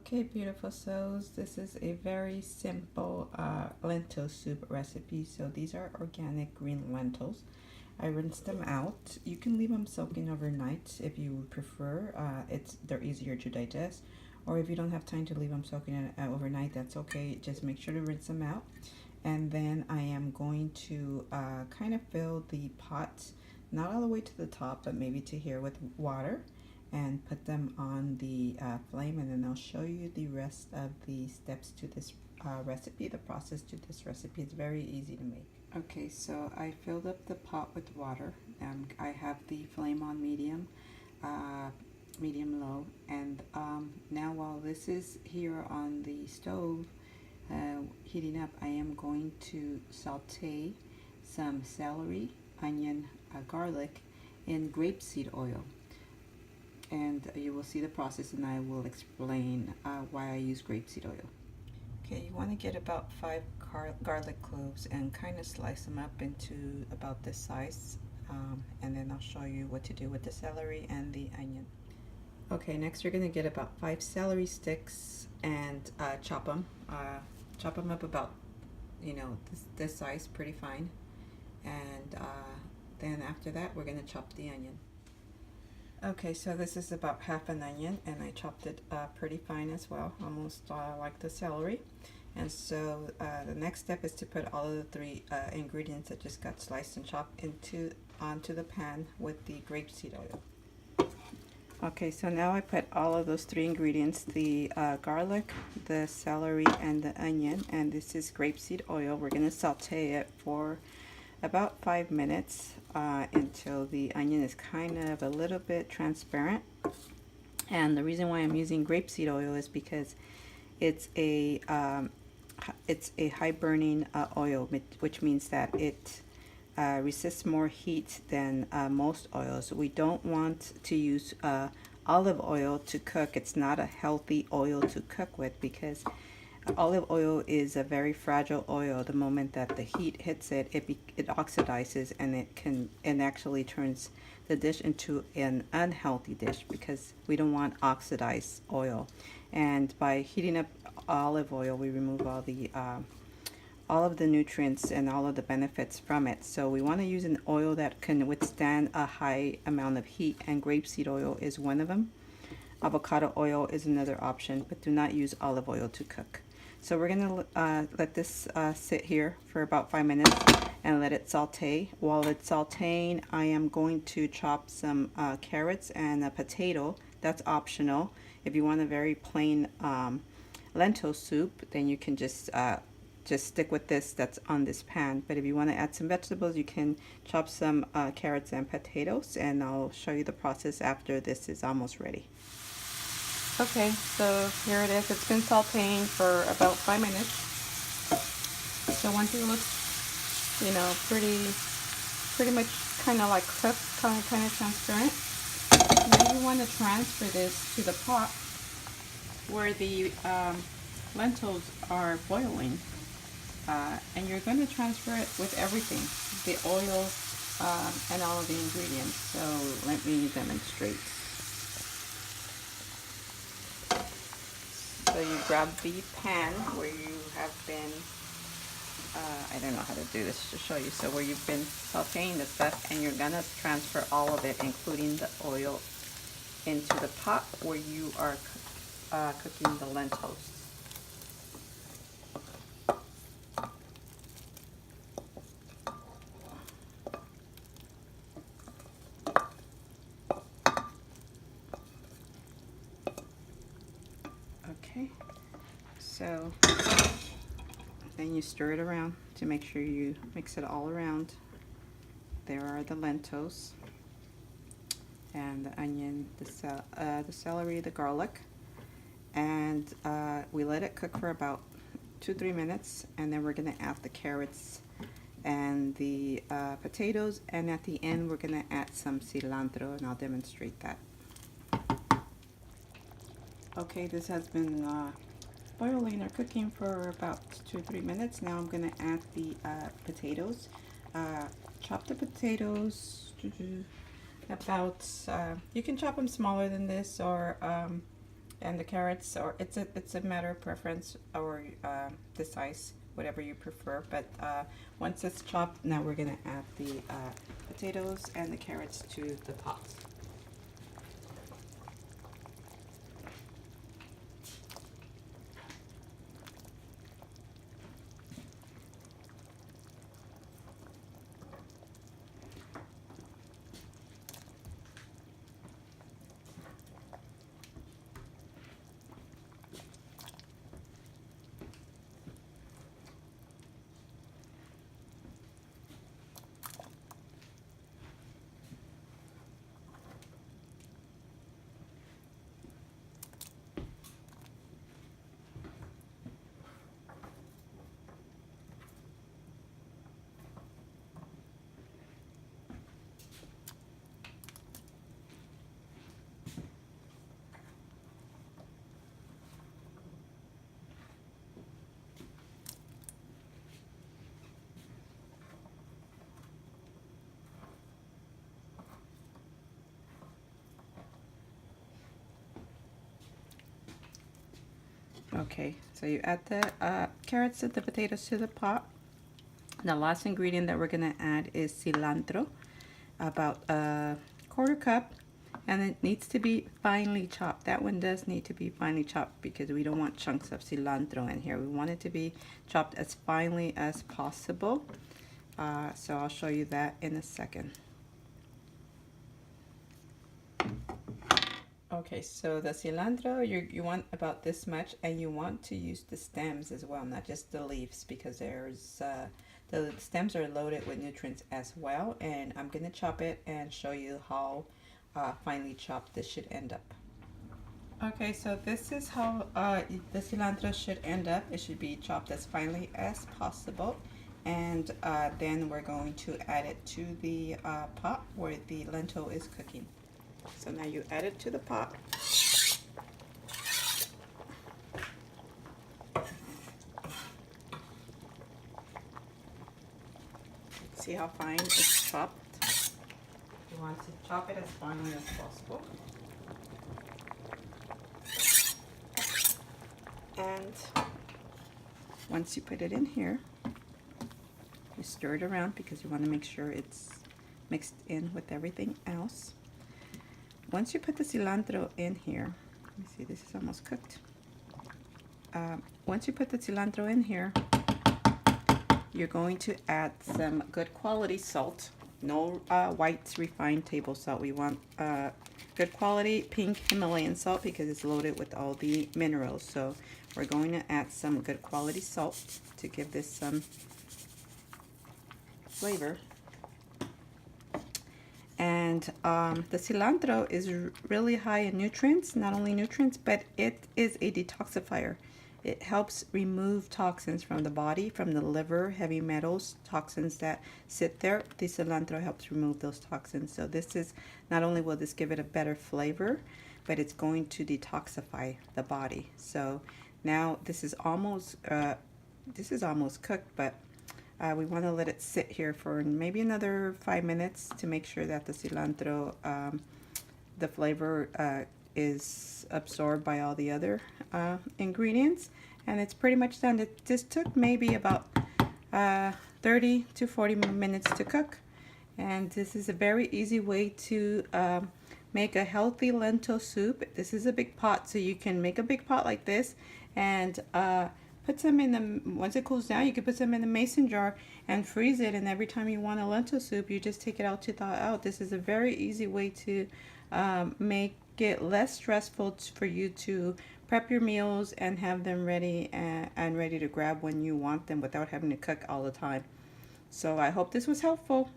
Okay, beautiful souls, this is a very simple lentil soup recipe. So these are organic green lentils. I rinsed them out. You can leave them soaking overnight if you prefer. They're easier to digest. Or if you don't have time to leave them soaking overnight, that's okay. Just make sure to rinse them out. And then I am going to kind of fill the pot, not all the way to the top, but maybe to here, with water, and put them on the flame, and then I'll show you the rest of the steps to this recipe. The process to this recipe is very easy to make. Okay, so I filled up the pot with water. I have the flame on medium, medium low, and now while this is here on the stove heating up, I am going to saute some celery, onion, garlic in grapeseed oil. And you will see the process, and I will explain why I use grapeseed oil. Okay, you want to get about 5 garlic cloves and kind of slice them up into about this size, and then I'll show you what to do with the celery and the onion. Okay, next you're going to get about 5 celery sticks and chop them up about, this size, pretty fine. And then after that we're going to chop the onion. Okay, so this is about half an onion, and I chopped it pretty fine as well, almost like the celery. And so the next step is to put all of the 3 ingredients that just got sliced and chopped onto the pan with the grapeseed oil. Okay, so now I put all of those 3 ingredients, the garlic, the celery, and the onion, and this is grapeseed oil. We're going to saute it for about 5 minutes until the onion is kind of a little bit transparent. And the reason why I'm using grapeseed oil is because it's a high burning oil, which means that it resists more heat than most oils. We don't want to use olive oil to cook. It's not a healthy oil to cook with, because olive oil is a very fragile oil. The moment that the heat hits it, it oxidizes, and it actually turns the dish into an unhealthy dish, because we don't want oxidized oil. And by heating up olive oil, we remove all of the nutrients and all of the benefits from it. So we want to use an oil that can withstand a high amount of heat, and grapeseed oil is one of them. Avocado oil is another option, but do not use olive oil to cook. So we're going to let this sit here for about 5 minutes and let it saute. While it's sauteing, I am going to chop some carrots and a potato. That's optional. If you want a very plain lentil soup, then you can just stick with this that's on this pan. But if you want to add some vegetables, you can chop some carrots and potatoes, and I'll show you the process after this is almost ready. Okay, so here it is. It's been sauteing for about 5 minutes. So once it looks, pretty much kind of like cooked, kind of transparent, now you want to transfer this to the pot where the lentils are boiling, and you're going to transfer it with everything, the oil and all of the ingredients. So let me demonstrate. So you grab the pan where you have been, I don't know how to do this to show you, so where you've been sauteing the stuff, and you're going to transfer all of it, including the oil, into the pot where you are cooking the lentils. Okay, so then you stir it around to make sure you mix it all around. There are the lentils and the onion, the celery, the garlic, and we let it cook for about 2-3 minutes, and then we're going to add the carrots and the potatoes, and at the end we're going to add some cilantro, and I'll demonstrate that. Okay, this has been boiling or cooking for about 2-3 minutes. Now I'm going to add the potatoes. Chop the potatoes about, you can chop them smaller than this, or And the carrots, or it's a matter of preference, or the size, whatever you prefer. But once it's chopped, now we're gonna add the potatoes and the carrots to the pot. Okay, so you add the carrots and the potatoes to the pot. The last ingredient that we're gonna add is cilantro, about a quarter cup, and it needs to be finely chopped. That one does need to be finely chopped because we don't want chunks of cilantro in here. We want it to be chopped as finely as possible. So I'll show you that in a second. Okay, so the cilantro, you want about this much, and you want to use the stems as well, not just the leaves, because there's the stems are loaded with nutrients as well. And I'm gonna chop it and show you how finely chopped this should end up. Okay, so this is how the cilantro should end up. It should be chopped as finely as possible. And then we're going to add it to the pot where the lentil is cooking. So now you add it to the pot. See how fine it's chopped? You want to chop it as finely as possible. And once you put it in here, you stir it around because you want to make sure it's mixed in with everything else. Once you put the cilantro in here, let me see, this is almost cooked. Once you put the cilantro in here, you're going to add some good quality salt. No white refined table salt. We want good quality pink Himalayan salt because it's loaded with all the minerals. So we're going to add some good quality salt to give this some flavor. And the cilantro is really high in nutrients, not only nutrients, but it is a detoxifier. It helps remove toxins from the body, from the liver, heavy metals, toxins that sit there. The cilantro helps remove those toxins. So this is, not only will this give it a better flavor, but it's going to detoxify the body. So now this is almost cooked, but we want to let it sit here for maybe another 5 minutes to make sure that the cilantro, the flavor is absorbed by all the other ingredients. And it's pretty much done. It just took maybe about 30 to 40 minutes to cook. And this is a very easy way to make a healthy lentil soup. This is a big pot, so you can make a big pot like this and put some in the, once it cools down, you can put some in the mason jar and freeze it. And every time you want a lentil soup, you just take it out to thaw out. This is a very easy way to make it less stressful for you to prep your meals and have them ready and ready to grab when you want them without having to cook all the time. So I hope this was helpful.